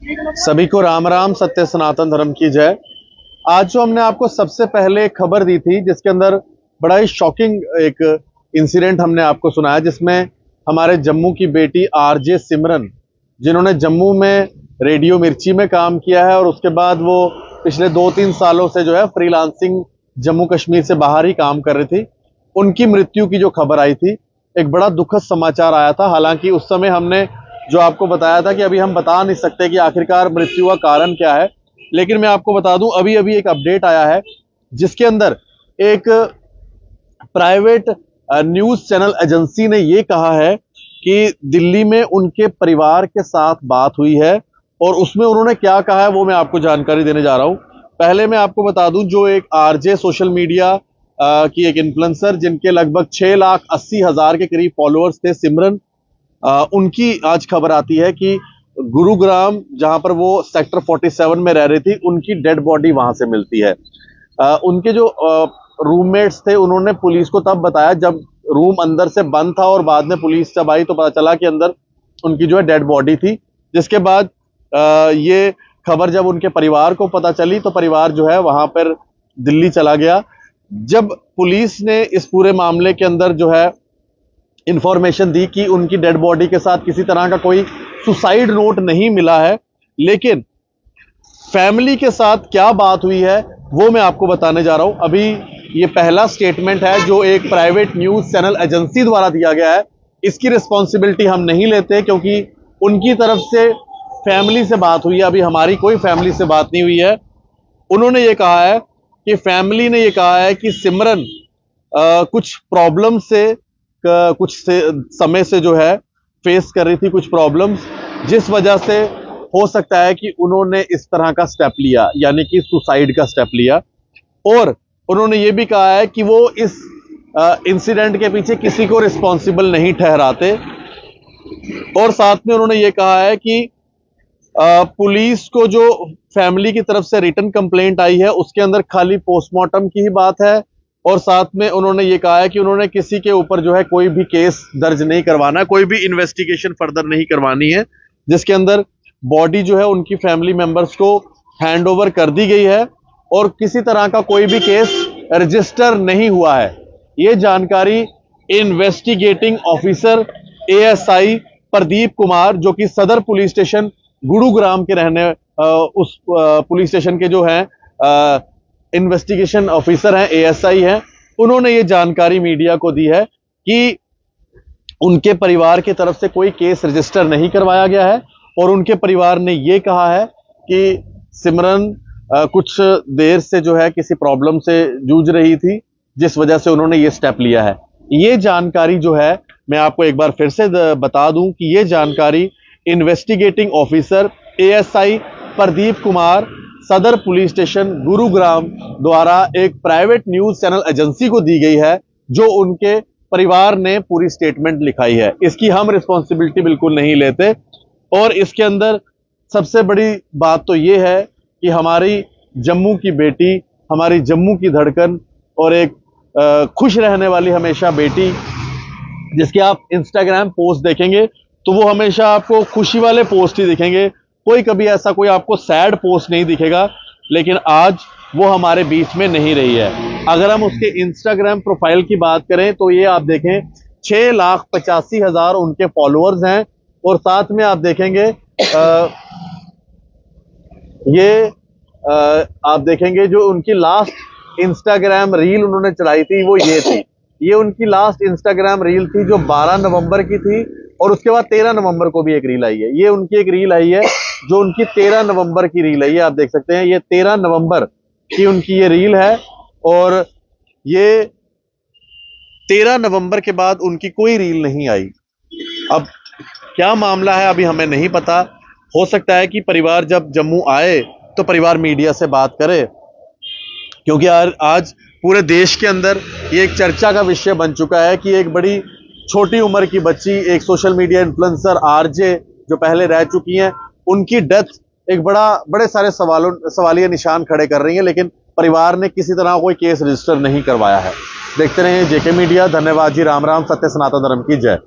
सभी को राम राम, सत्य सनातन धर्म की जय। आज जो हमने आपको सबसे पहले खबर दी थी, जिसके अंदर बड़ा ही शॉकिंग एक इंसिडेंट हमने आपको सुनाया, जिसमें हमारे जम्मू की बेटी आरजे सिमरन, जिन्होंने जम्मू में रेडियो मिर्ची में काम किया है और उसके बाद वो पिछले 2-3 सालों से जो है फ्रीलांसिंग जम्मू कश्मीर से बाहर ही काम कर रही थी, उनकी मृत्यु की जो खबर आई थी, एक बड़ा दुखद समाचार आया था। हालांकि उस समय हमने जो आपको बताया था कि अभी हम बता नहीं सकते कि आखिरकार मृत्यु का कारण क्या है, लेकिन मैं आपको बता दूं अभी अभी एक अपडेट आया है, जिसके अंदर एक प्राइवेट न्यूज चैनल एजेंसी ने यह कहा है कि दिल्ली में उनके परिवार के साथ बात हुई है और उसमें उन्होंने क्या कहा है वो मैं आपको जानकारी देने जा रहा हूं। पहले मैं आपको बता दूं, जो एक आरजे सोशल मीडिया की एक इन्फ्लुएंसर, जिनके लगभग 6,80,000 के करीब फॉलोअर्स थे, सिमरन, उनकी आज खबर आती है कि गुरुग्राम, जहां पर वो सेक्टर 47 में रह रही थी, उनकी डेड बॉडी वहां से मिलती है। उनके जो रूममेट्स थे, उन्होंने पुलिस को तब बताया जब रूम अंदर से बंद था, और बाद में पुलिस जब आई तो पता चला कि अंदर उनकी जो है डेड बॉडी थी। जिसके बाद ये खबर जब उनके परिवार को पता चली तो परिवार जो है वहां पर दिल्ली चला गया। जब पुलिस ने इस पूरे मामले के अंदर जो है इंफॉर्मेशन दी कि उनकी डेड बॉडी के साथ किसी तरह का कोई सुसाइड नोट नहीं मिला है, लेकिन फैमिली के साथ क्या बात हुई है वो मैं आपको बताने जा रहा हूं। अभी ये पहला स्टेटमेंट है जो एक प्राइवेट न्यूज चैनल एजेंसी द्वारा दिया गया है। इसकी रिस्पॉन्सिबिलिटी हम नहीं लेते, क्योंकि उनकी तरफ से फैमिली से बात हुई है, अभी हमारी कोई फैमिली से बात नहीं हुई है। उन्होंने ये कहा है कि फैमिली ने ये कहा है कि सिमरन कुछ प्रॉब्लम से कुछ समय से जो है फेस कर रही थी, कुछ प्रॉब्लम्स, जिस वजह से हो सकता है कि उन्होंने इस तरह का स्टेप लिया, यानी कि सुसाइड का स्टेप लिया। और उन्होंने ये भी कहा है कि वो इस इंसिडेंट के पीछे किसी को रिस्पॉन्सिबल नहीं ठहराते। और साथ में उन्होंने ये कहा है कि पुलिस को जो फैमिली की तरफ से रिटन कंप्लेंट आई है उसके अंदर खाली पोस्टमार्टम की ही बात है। और साथ में उन्होंने ये कहा है कि उन्होंने किसी के ऊपर जो है कोई भी केस दर्ज नहीं करवाना, कोई भी इन्वेस्टिगेशन फर्दर नहीं करवानी है, जिसके अंदर बॉडी जो है उनकी फैमिली मेंबर्स को हैंड ओवर कर दी गई है और किसी तरह का कोई भी केस रजिस्टर नहीं हुआ है। ये जानकारी investigating officer ASI Pradeep Kumar, जो कि सदर पुलिस स्टेशन गुरुग्राम के रहने उस पुलिस स्टेशन के जो है इन्वेस्टिगेशन ऑफिसर हैं, एएसआई हैं, उन्होंने ये जानकारी मीडिया को दी है कि उनके परिवार की तरफ से कोई केस रजिस्टर नहीं करवाया गया है। और उनके परिवार ने ये कहा है कि सिमरन कुछ देर से जो है किसी प्रॉब्लम से जूझ रही थी, जिस वजह से उन्होंने ये स्टेप लिया है। ये जानकारी जो है मैं आपको एक बार फिर से बता दूं कि ये जानकारी investigating officer ASI Pradeep Kumar, सदर पुलिस स्टेशन गुरुग्राम द्वारा एक प्राइवेट न्यूज चैनल एजेंसी को दी गई है, जो उनके परिवार ने पूरी स्टेटमेंट लिखाई है। इसकी हम रिस्पॉन्सिबिलिटी बिल्कुल नहीं लेते। और इसके अंदर सबसे बड़ी बात तो ये है कि हमारी जम्मू की बेटी, हमारी जम्मू की धड़कन और एक खुश रहने वाली हमेशा बेटी, जिसके आप इंस्टाग्राम पोस्ट देखेंगे तो वो हमेशा आपको खुशी वाले पोस्ट ही दिखेंगे, कोई कभी ऐसा कोई आपको सैड पोस्ट नहीं दिखेगा। लेकिन आज वो हमारे बीच में नहीं रही है। अगर हम उसके इंस्टाग्राम प्रोफाइल की बात करें तो ये आप देखें 6,85,000 उनके फॉलोअर्स हैं। और साथ में आप देखेंगे आप देखेंगे जो उनकी लास्ट इंस्टाग्राम रील उन्होंने चलाई थी वो ये थी। ये उनकी लास्ट इंस्टाग्राम रील थी जो 12 नवंबर की थी, और उसके बाद 13 नवंबर को भी एक रील आई है। ये उनकी एक रील आई है जो उनकी 13 नवंबर की रील है। ये आप देख सकते हैं, ये 13 नवंबर की उनकी ये रील है। और ये 13 नवंबर के बाद उनकी कोई रील नहीं आई। अब क्या मामला है अभी हमें नहीं पता। हो सकता है कि परिवार जब जम्मू आए तो परिवार मीडिया से बात करे, क्योंकि आज पूरे देश के अंदर ये एक चर्चा का विषय बन चुका है कि एक बड़ी छोटी उम्र की बच्ची, एक सोशल मीडिया इन्फ्लुएंसर आरजे जो पहले रह चुकी हैं, उनकी डेथ एक बड़े सारे सवालिया निशान खड़े कर रही है। लेकिन परिवार ने किसी तरह कोई केस रजिस्टर नहीं करवाया है। देखते रहिए जेके मीडिया। धन्यवाद जी। राम राम, सत्य सनातन धर्म की जय।